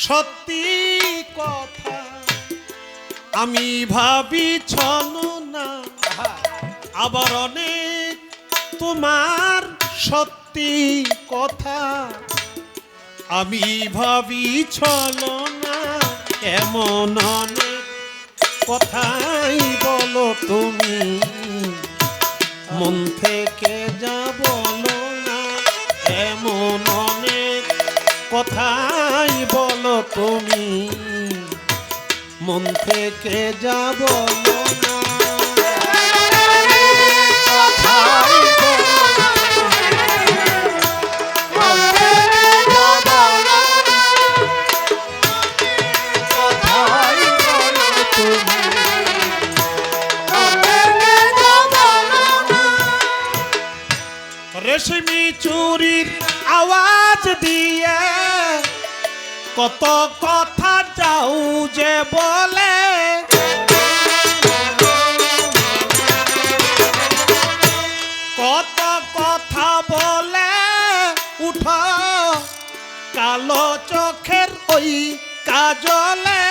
সত্যি কথা আমি ভাবি ছলনা, আবার অনেক তোমার সত্যি কথা আমি ভাবি ছলনা। এমন অনেক কথাই বলো তুমি, মন থেকে যা বলো না। এমন অনেক কথাই বলো তুমি, মন থেকে যা বলো না। রেশমি চুরির আওয়াজ দিয়ে কত কথা যাও যে বলে, কত কথা বলে উঠো কালো চোখের ওই কাজলে।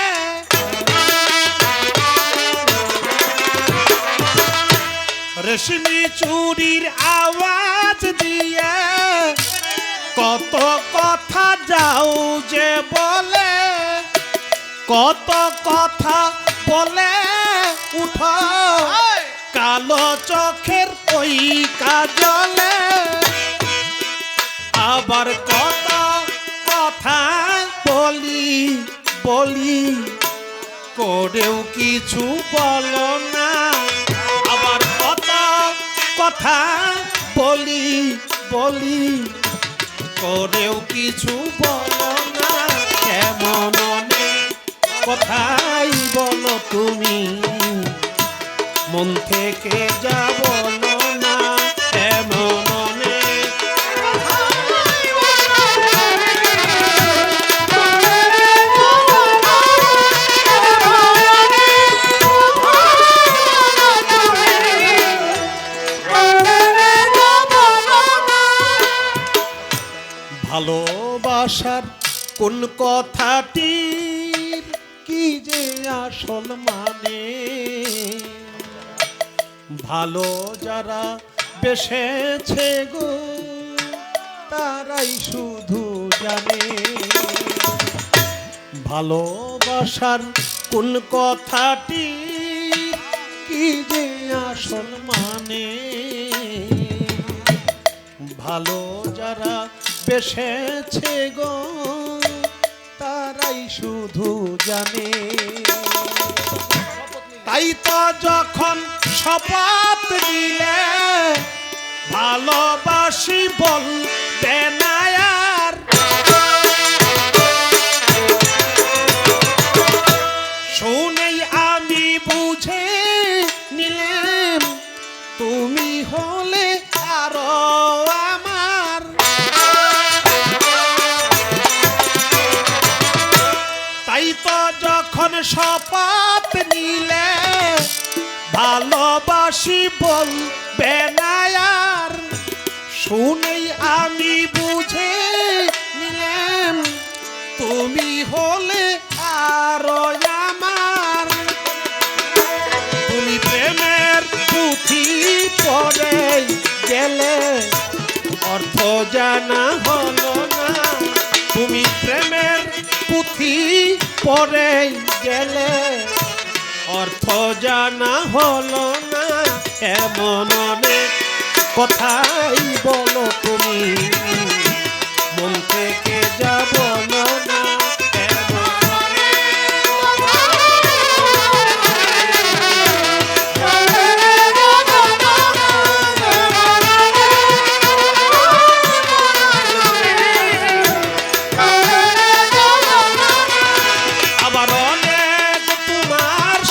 রেশমি চুরির আওয়াজ দিয়ে কত কথা যাও যে বলে, কত কথা বলে উঠো কালো চোখের ওই কাজলে। আবার কত কথা বলি বলি করেও কিছু বলো না। আবার কত কথা বলি বলি করেও কিছু বলো না। কেমন অনেক কথাই বলো তুমি, মন থেকে যা বলো না। এমন অনেক ভালোবাসার কোন কথাটির কি যে আসল মানে, ভালো যারা বেসেছে গো তারাই শুধু জানে। ভালোবাসার কোন কথাটির কি যে আসল মানে, ভালো যারা বেসেছে গো তারাই শুধু জানে। তাই তো যখন শপথ নিলে ভালোবাসি বলবে না আর, শুনেই আমি বুঝে নিলাম তুমি হলে আরো আমার। তাই তো যখন শপথ নিলে ভালোবাসি বলবে না আর, শুনেই আমি বুঝে নিলাম তুমি হলে আরো আমার। তুমি প্রেমের পুঁথি পড়ে গেলে অর্থ জানা হলো না। তুমি প্রেমের পুঁথি পড়ে গেলে অর্থ জানা হলো না। এমন অনেক কথাই বলো তুমি, মন থেকে যা বলো না।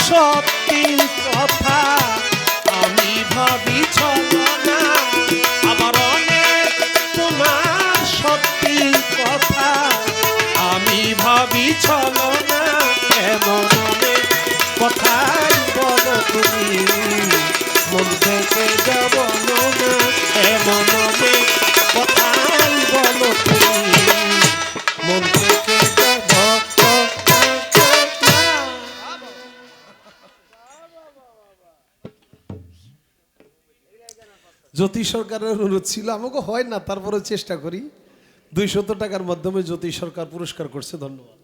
সত্যি কথা আমি ভাবি ছলনা, আবার অনেক তোমার সত্যি কথা আমি ভাবি ছলনা। এমন অনেক কথাই বলো তুমি, মন থেকে যা বলো না। এমন অনেক কথাই বলো তুমি, মন থেকে যা জ্যোতি সরকারের অনুরোধ ছিল, আমাকে হয় না, তারপরে চেষ্টা করি। 200 টাকার মাধ্যমে জ্যোতি সরকার পুরস্কার করছে, ধন্যবাদ।